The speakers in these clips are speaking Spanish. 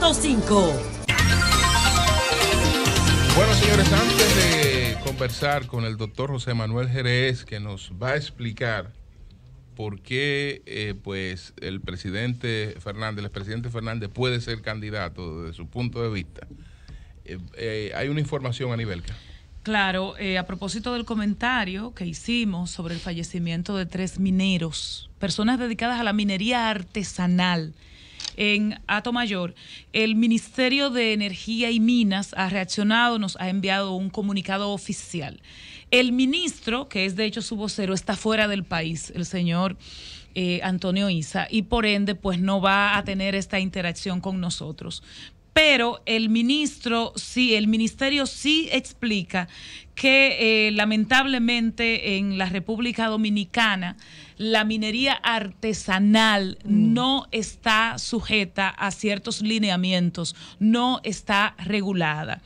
100.5. Bueno, señores, antes de conversar con el doctor José Manuel Jerez, que nos va a explicar por qué pues el expresidente Fernández puede ser candidato desde su punto de vista, hay una información, Anibelka. Claro, a propósito del comentario que hicimos sobre el fallecimiento de 3 mineros, personas dedicadas a la minería artesanal en Atomayor, el Ministerio de Energía y Minas ha reaccionado, nos ha enviado un comunicado oficial. El ministro, que es de hecho su vocero, está fuera del país, el señor Antonio Isa, y por ende pues no va a tener esta interacción con nosotros. Pero el ministerio sí explica que lamentablemente en la República Dominicana la minería artesanal no está sujeta a ciertos lineamientos, no está regulada.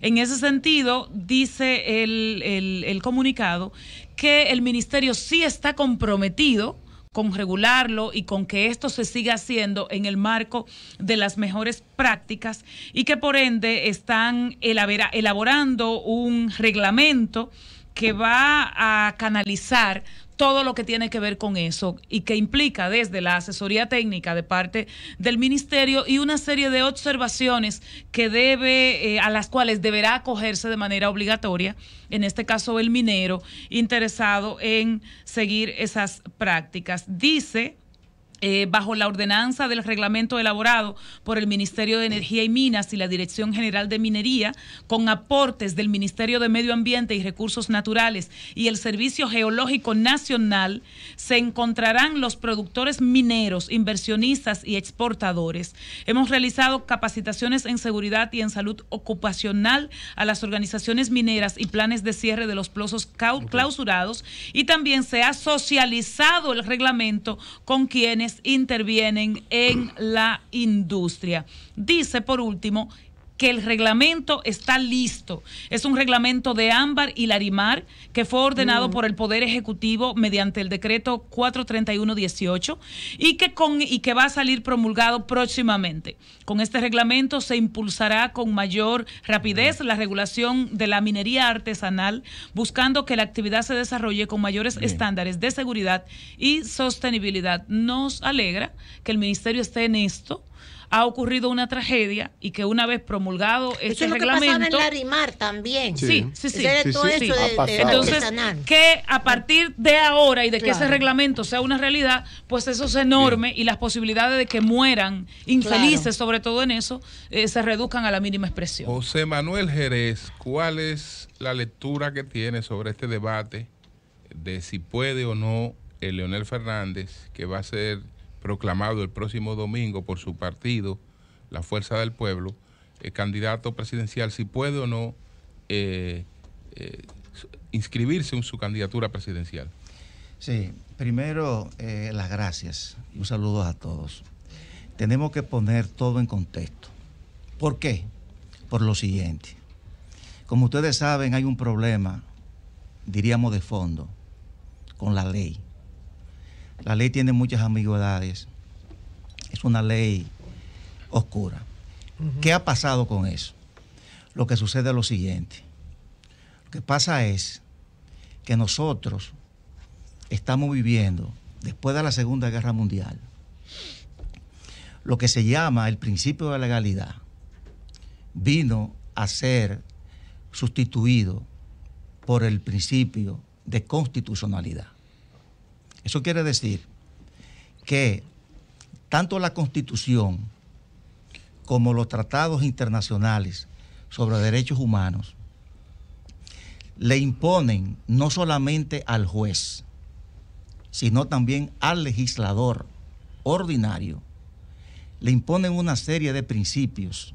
En ese sentido, dice el comunicado que el ministerio sí está comprometido con regularlo y con que esto se siga haciendo en el marco de las mejores prácticas y que por ende están elaborando un reglamento que va a canalizar todo lo que tiene que ver con eso y que implica desde la asesoría técnica de parte del ministerio y una serie de observaciones que a las cuales deberá acogerse de manera obligatoria, en este caso el minero interesado en seguir esas prácticas. Dice, bajo la ordenanza del reglamento elaborado por el Ministerio de Energía y Minas y la Dirección General de Minería, con aportes del Ministerio de Medio Ambiente y Recursos Naturales y el Servicio Geológico Nacional, se encontrarán los productores mineros, inversionistas y exportadores. Hemos realizado capacitaciones en seguridad y en salud ocupacional a las organizaciones mineras y planes de cierre de los pozos clausurados, y también se ha socializado el reglamento con quienes intervienen en la industria. Dice, por último, que el reglamento está listo. Es un reglamento de Ámbar y Larimar que fue ordenado por el Poder Ejecutivo mediante el decreto 431-18 y que va a salir promulgado próximamente. Con este reglamento se impulsará con mayor rapidez la regulación de la minería artesanal, buscando que la actividad se desarrolle con mayores estándares de seguridad y sostenibilidad. Nos alegra que el ministerio esté en esto. Ha ocurrido una tragedia y que una vez promulgado este reglamento... Eso es lo que pasaba en Larimar también. Sí. Entonces, que a partir de ahora y de que ese reglamento sea una realidad, pues eso se norme y las posibilidades de que mueran infelices, sobre todo en eso, se reduzcan a la mínima expresión. José Manuel Jerez, ¿cuál es la lectura que tiene sobre este debate de si puede o no Leonel Fernández, que va a ser proclamado el próximo domingo por su partido, la Fuerza del Pueblo, candidato presidencial, si puede o no inscribirse en su candidatura presidencial? Sí, primero las gracias y un saludo a todos. Tenemos que poner todo en contexto. ¿Por qué? Por lo siguiente. Como ustedes saben, hay un problema, diríamos de fondo, con la ley. La ley tiene muchas ambigüedades. Es una ley oscura. ¿Qué ha pasado con eso? Lo que sucede es lo siguiente. Lo que pasa es que nosotros estamos viviendo, después de la Segunda Guerra Mundial, lo que se llama el principio de legalidad vino a ser sustituido por el principio de constitucionalidad. Eso quiere decir que tanto la Constitución como los tratados internacionales sobre derechos humanos le imponen no solamente al juez, sino también al legislador ordinario, le imponen una serie de principios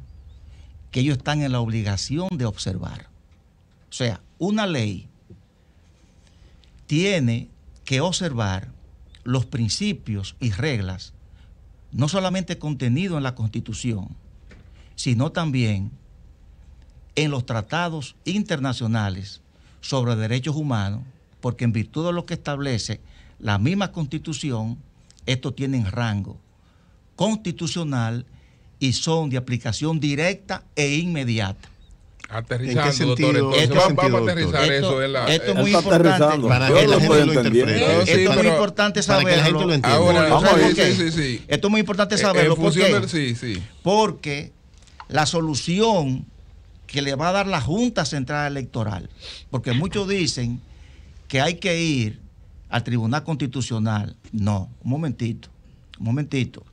que ellos están en la obligación de observar. O sea, una ley tiene que observar los principios y reglas, no solamente contenidos en la Constitución, sino también en los tratados internacionales sobre derechos humanos, porque en virtud de lo que establece la misma Constitución, estos tienen rango constitucional y son de aplicación directa e inmediata. Aterrizando, doctor. Entonces, vamos a aterrizar eso. Esto es muy importante. Para que la gente lo interprete. Esto es muy importante saberlo. Esto es muy importante saberlo. Porque la solución que le va a dar la Junta Central Electoral, porque muchos dicen que hay que ir al Tribunal Constitucional. No, un momentito.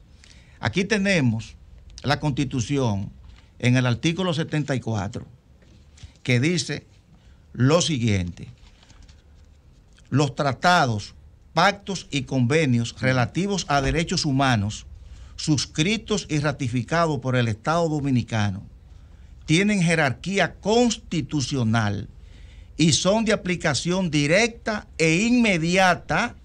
Aquí tenemos la Constitución en el artículo 74, que dice lo siguiente: los tratados, pactos y convenios relativos a derechos humanos suscritos y ratificados por el Estado Dominicano tienen jerarquía constitucional y son de aplicación directa e inmediata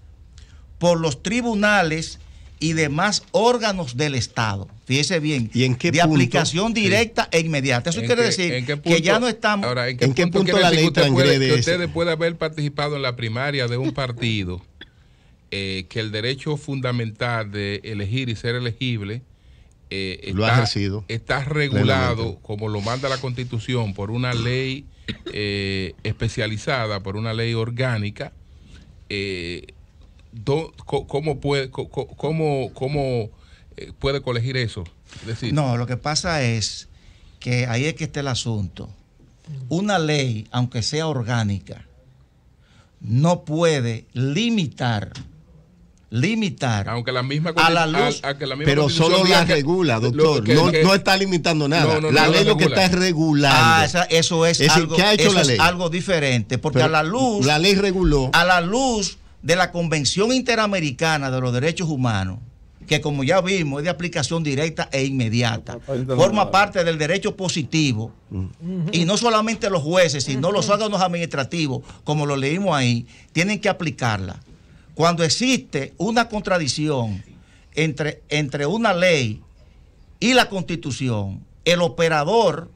por los tribunales y demás órganos del Estado. Fíjese bien, ¿y en qué de punto? Aplicación directa e inmediata. Eso quiere decir que ya no estamos... Ahora, ¿en qué punto la ley transgrede que usted puede haber participado en la primaria de un partido, que el derecho fundamental de elegir y ser elegible está regulado, como lo manda la Constitución, por una ley especializada, por una ley orgánica? ¿Cómo puede colegir eso? Es decir, no, lo que pasa es que ahí es que está el asunto. Una ley, aunque sea orgánica, no puede limitar aunque la misma a la luz, pero solo la regula, doctor. No está limitando nada. La ley lo que está es regulando. Eso es algo diferente, porque a la luz, la ley reguló a la luz de la Convención Interamericana de los Derechos Humanos, que como ya vimos es de aplicación directa e inmediata, forma parte del derecho positivo, y no solamente los jueces, sino los órganos administrativos, como lo leímos ahí, tienen que aplicarla. Cuando existe una contradicción entre una ley y la Constitución, el operador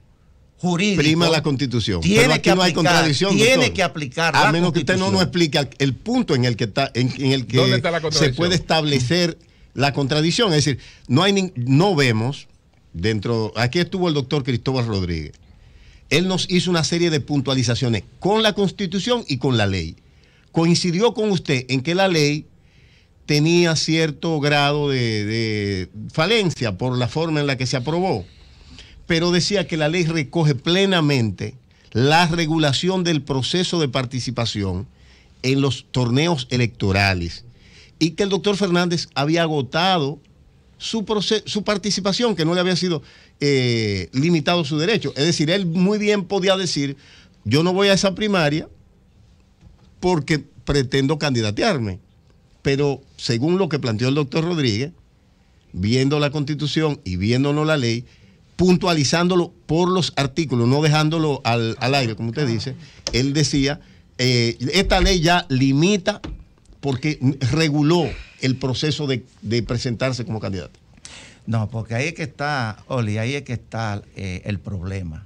jurídico prima la Constitución. Tiene pero aquí no hay contradicción, tiene que aplicar a menos que usted no nos explique el punto en el que está, en el que se puede establecer la contradicción. Es decir, no vemos dentro. Aquí estuvo el doctor Cristóbal Rodríguez. Él nos hizo una serie de puntualizaciones con la Constitución y con la ley. Coincidió con usted en que la ley tenía cierto grado de falencia por la forma en la que se aprobó, pero decía que la ley recoge plenamente la regulación del proceso de participación en los torneos electorales y que el doctor Fernández había agotado su participación, que no le había sido limitado su derecho. Es decir, él muy bien podía decir: yo no voy a esa primaria porque pretendo candidatearme. Pero según lo que planteó el doctor Rodríguez, viendo la Constitución y viéndonos la ley, puntualizándolo por los artículos, no dejándolo al aire, como usted dice, él decía, esta ley ya limita porque reguló el proceso de presentarse como candidato. No, porque ahí es que está, Oli, ahí es que está el problema.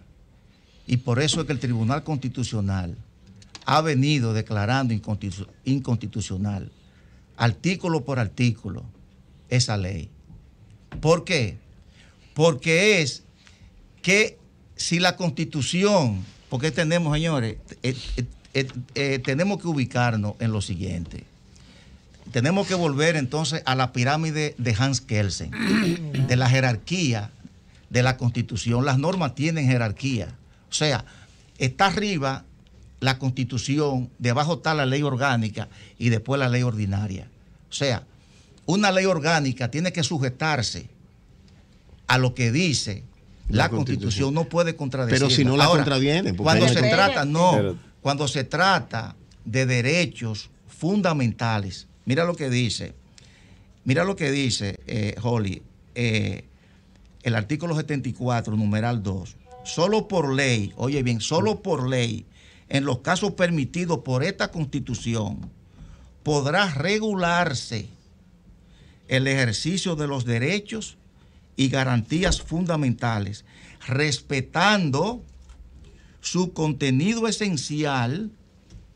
Y por eso es que el Tribunal Constitucional ha venido declarando inconstitucional, artículo por artículo, esa ley. ¿Por qué? Porque es que si la Constitución, porque tenemos, señores, tenemos que ubicarnos en lo siguiente. Tenemos que volver entonces a la pirámide de Hans Kelsen, de la jerarquía de la Constitución. Las normas tienen jerarquía. O sea, está arriba la Constitución, debajo está la ley orgánica y después la ley ordinaria. O sea, una ley orgánica tiene que sujetarse a lo que dice la Constitución, no puede contradecirla. Pero si no la contraviene. Cuando se trata de derechos fundamentales, mira lo que dice, Holly, el artículo 74, numeral 2, solo por ley, oye bien, solo por ley, en los casos permitidos por esta Constitución, podrá regularse el ejercicio de los derechos y garantías fundamentales, respetando su contenido esencial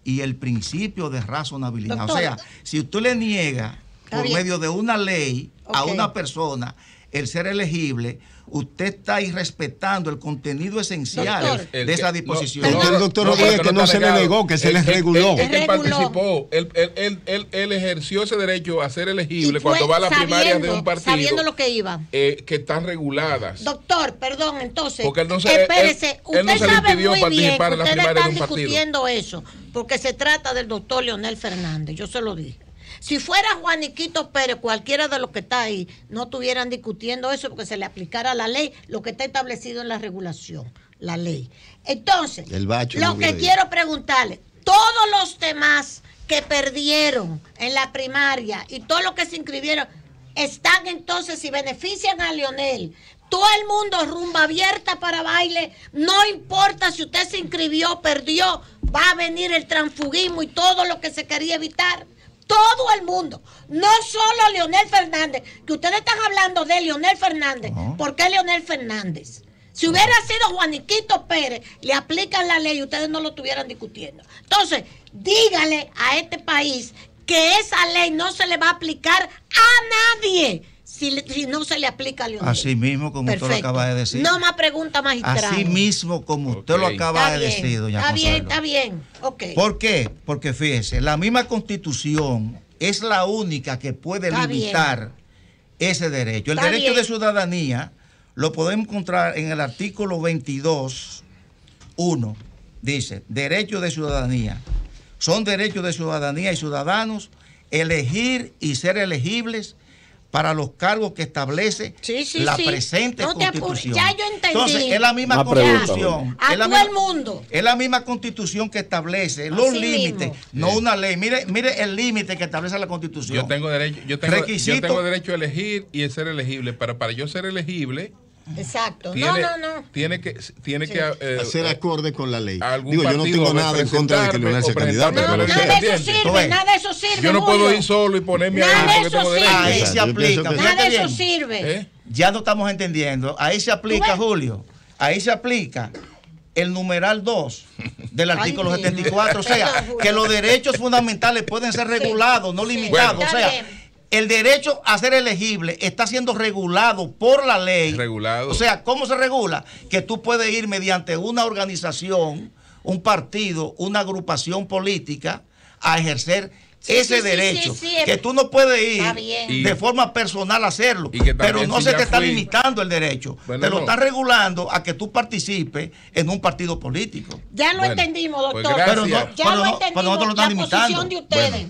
y el principio de razonabilidad. Doctor, o sea, si usted le niega por medio de una ley a una persona el ser elegible, usted está irrespetando el contenido esencial de esa disposición. El doctor Rodríguez que no se le negó, que se le reguló. Él participó, él ejerció ese derecho a ser elegible cuando va a la primaria de un partido. Sabiendo lo que iba. Que están reguladas. Doctor, perdón, entonces. Porque él no se, espérese, él no se le impidió participar en la primaria de un partido. Ustedes están discutiendo eso, porque se trata del doctor Leonel Fernández, yo se lo dije. Si fuera Juaniquito Pérez, cualquiera de los que está ahí, no estuvieran discutiendo eso porque se le aplicara la ley, lo que está establecido en la regulación, la ley. Entonces, lo que quiero preguntarle, todos los demás que perdieron en la primaria y todos los que se inscribieron, están entonces, si benefician a Leonel, todo el mundo rumba abierta para baile, no importa si usted se inscribió, perdió, va a venir el transfugismo y todo lo que se quería evitar. Todo el mundo, no solo Leonel Fernández, que ustedes están hablando de Leonel Fernández. ¿Por qué Leonel Fernández? Si hubiera sido Juaniquito Pérez, le aplican la ley y ustedes no lo estuvieran discutiendo. Entonces, dígale a este país que esa ley no se le va a aplicar a nadie si no se le aplica a Leonel. Así mismo como usted lo acaba de decir. No más pregunta magistral. Así mismo como usted lo acaba de decir, doña Consuelo. Está bien. Okay. ¿Por qué? Porque fíjese, la misma Constitución es la única que puede limitar ese derecho. El derecho de ciudadanía lo podemos encontrar en el artículo 22.1. Dice, derecho de ciudadanía. Son derechos de ciudadanía y ciudadanos elegir y ser elegibles para los cargos que establece la presente Constitución. Ya yo entendí. Entonces, es la misma Constitución. A todo el mundo. Es la misma Constitución que establece los límites, no una ley. Mire el límite que establece la Constitución. Yo tengo derecho a elegir y a ser elegible. Para yo ser elegible. Exacto. Tiene que hacer acorde con la ley. Digo, yo no tengo nada en contra de que Leonel sea candidato. Nada de eso sirve. Yo no puedo ir solo y ponerme ahí porque tengo derecho. Ahí se aplica. Nada de eso sirve. Ya no estamos entendiendo. Ahí se aplica, Julio. Ahí se aplica el numeral 2 del artículo 74. O sea, que los derechos fundamentales pueden ser regulados, no limitados. O sea, el derecho a ser elegible está siendo regulado por la ley. Regulado. O sea, ¿cómo se regula? Que tú puedes ir mediante una organización, un partido, una agrupación política a ejercer ese derecho. Que tú no puedes ir de forma personal a hacerlo, pero no se te está limitando el derecho. Te lo está regulando a que tú participes en un partido político. Ya lo entendimos, doctor. Pues pero nosotros lo están limitando. De ustedes.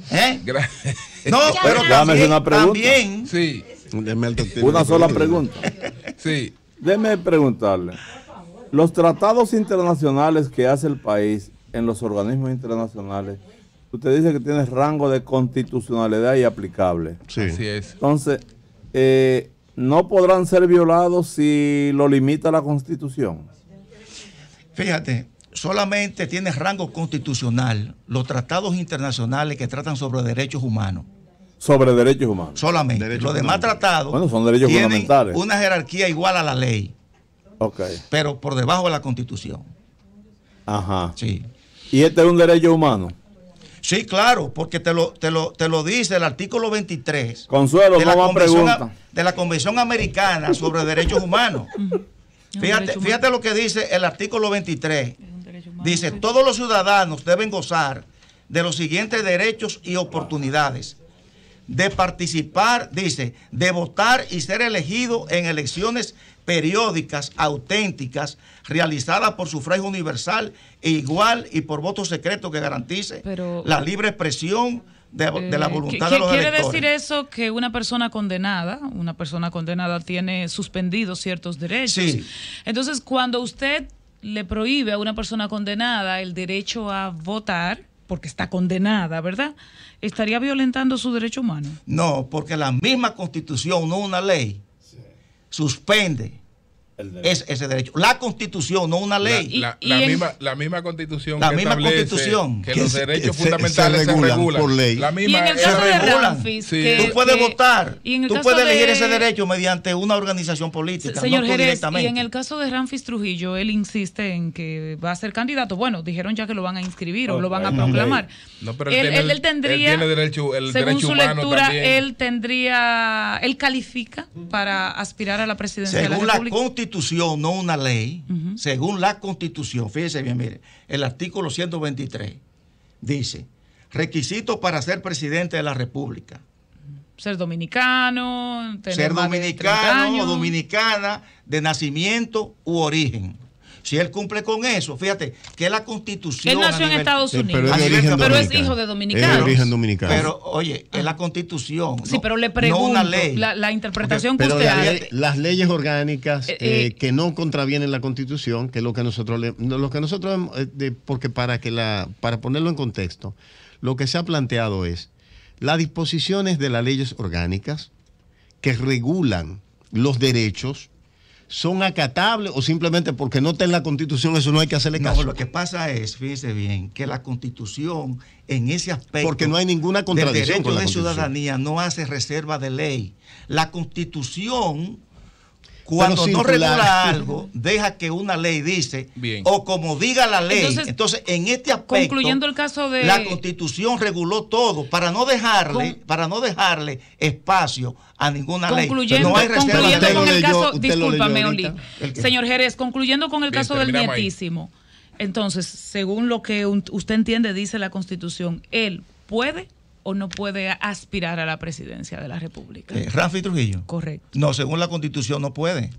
No, pero dame una pregunta. También. Sí. Una sola pregunta. Sí. Déjeme preguntarle. Los tratados internacionales que hace el país en los organismos internacionales, usted dice que tiene rango de constitucionalidad y aplicable. Sí. Así es. Entonces, ¿no podrán ser violados si lo limita la Constitución? Fíjate, solamente tiene rango constitucional los tratados internacionales que tratan sobre derechos humanos. Sobre derechos humanos. Solamente. Los demás tratados son derechos tienen fundamentales. Una jerarquía igual a la ley. Ok. Pero por debajo de la Constitución. Ajá. Sí. ¿Y este es un derecho humano? Sí, claro, porque te lo dice el artículo 23 Consuelo, de la Convención Americana sobre Derechos Humanos. Fíjate lo que dice el artículo 23. Dice, todos los ciudadanos deben gozar de los siguientes derechos y oportunidades: de participar, dice, de votar y ser elegido en elecciones periódicas, auténticas, realizadas por sufragio universal e igual y por voto secreto que garantice la libre expresión de la voluntad de los electores. ¿Quiere decir eso que una persona condenada tiene suspendidos ciertos derechos? Sí. Entonces, cuando usted le prohíbe a una persona condenada el derecho a votar, porque está condenada, ¿verdad?, ¿estaría violentando su derecho humano? No, porque la misma Constitución, no una ley, suspende ese derecho. La Constitución, no una ley. La misma Constitución la misma Constitución que los derechos fundamentales se regulan por ley. La misma, y en el caso de Ramfis, tú puedes votar, tú puedes elegir ese derecho mediante una organización política. Señor Jerez, y en el caso de Ramfis Trujillo, él insiste en que va a ser candidato. Bueno, dijeron ya que lo van a inscribir o lo van a proclamar. No, pero él tendría, él tiene derecho, según su lectura, también. él califica para aspirar a la presidencia de la Según República. la Constitución, no una ley, según la Constitución, fíjese bien, mire, el artículo 123 dice, requisitos para ser presidente de la República. Ser dominicano, ser dominicano o dominicana de nacimiento u origen. Si él cumple con eso, fíjate que la Constitución. Él nació en Estados Unidos, pero es hijo de dominicanos. Es de origen dominicano. Pero, oye, es la Constitución. Sí, pero le pregunto, no una ley. La interpretación que usted hace. Las leyes orgánicas que no contravienen la Constitución, que es lo que nosotros porque para ponerlo en contexto, lo que se ha planteado es las disposiciones de las leyes orgánicas que regulan los derechos son acatables o simplemente porque no está en la Constitución eso no hay que hacerle caso. No, lo que pasa es, fíjese bien, que la Constitución en ese aspecto, porque no hay ninguna contradicción del derecho con la de ciudadanía no hace reserva de ley. La Constitución, cuando no regula algo, deja que una ley dice, o como diga la ley. Entonces en este aspecto, concluyendo el caso de la Constitución reguló todo para no dejarle espacio a ninguna ley. No hay concluyendo con el caso, discúlpame, Oli. Señor Jerez, concluyendo con el caso del nietísimo. Entonces, según lo que usted entiende, dice la Constitución, él puede o no puede aspirar a la presidencia de la República. Ramfis Trujillo. Correcto. No, según la Constitución no puede.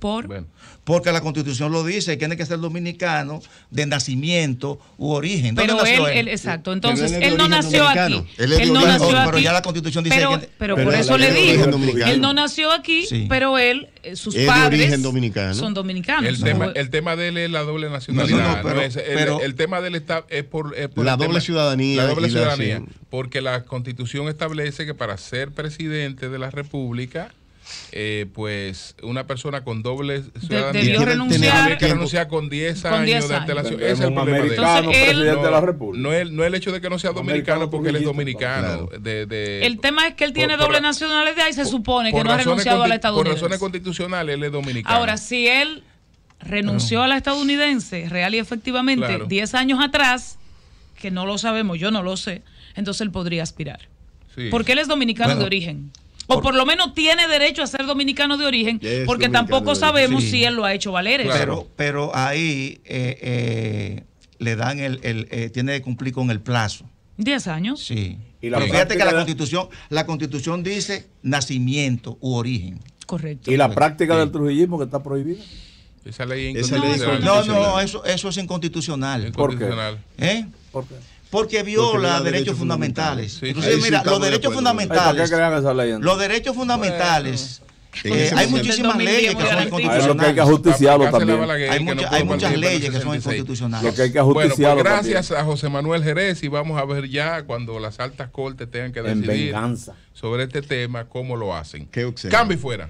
Porque la Constitución lo dice, tiene que ser dominicano de nacimiento u origen. Pero él, exacto. Entonces, él no nació aquí. Él no nació aquí. Pero ya la Constitución dice pero por eso le digo, él no nació aquí, pero él, sus padres son dominicanos. El tema de él es la doble nacionalidad. El tema de él es por la doble ciudadanía. La doble ciudadanía. Porque la Constitución establece que para ser presidente de la República, pues una persona con doble ciudadanía tiene que renunciar con 10 años de antelación. Ese es el problema de él. Presidente de la República. No el hecho de que no sea dominicano porque él es dominicano. El tema es que él tiene doble nacionalidad y se supone que no ha renunciado a la estadounidense. Por razones constitucionales él es dominicano. Ahora, si él renunció a la estadounidense real y efectivamente 10 años atrás, que no lo sabemos, yo no lo sé, entonces él podría aspirar. Porque él es dominicano de origen. O por lo menos tiene derecho a ser dominicano de origen, porque tampoco sabemos si él lo ha hecho valer. Pero ahí le dan tiene que cumplir con el plazo. 10 años. Sí. Pero fíjate que la Constitución dice nacimiento u origen. Correcto. Y la práctica del trujillismo que está prohibida. Esa ley es inconstitucional. No, eso es inconstitucional. ¿Por qué? ¿Por qué? Porque viola derechos fundamentales. Entonces, mira, los derechos fundamentales. Los derechos fundamentales. Hay muchísimas leyes que son inconstitucionales. Es lo que hay que ajusticiarlo también. Hay muchas leyes que son inconstitucionales. Lo que hay que ajusticiarlo pues gracias a José Manuel Jerez, y vamos a ver ya cuando las altas cortes tengan que decidir sobre este tema, cómo lo hacen. Qué cambio y fuera.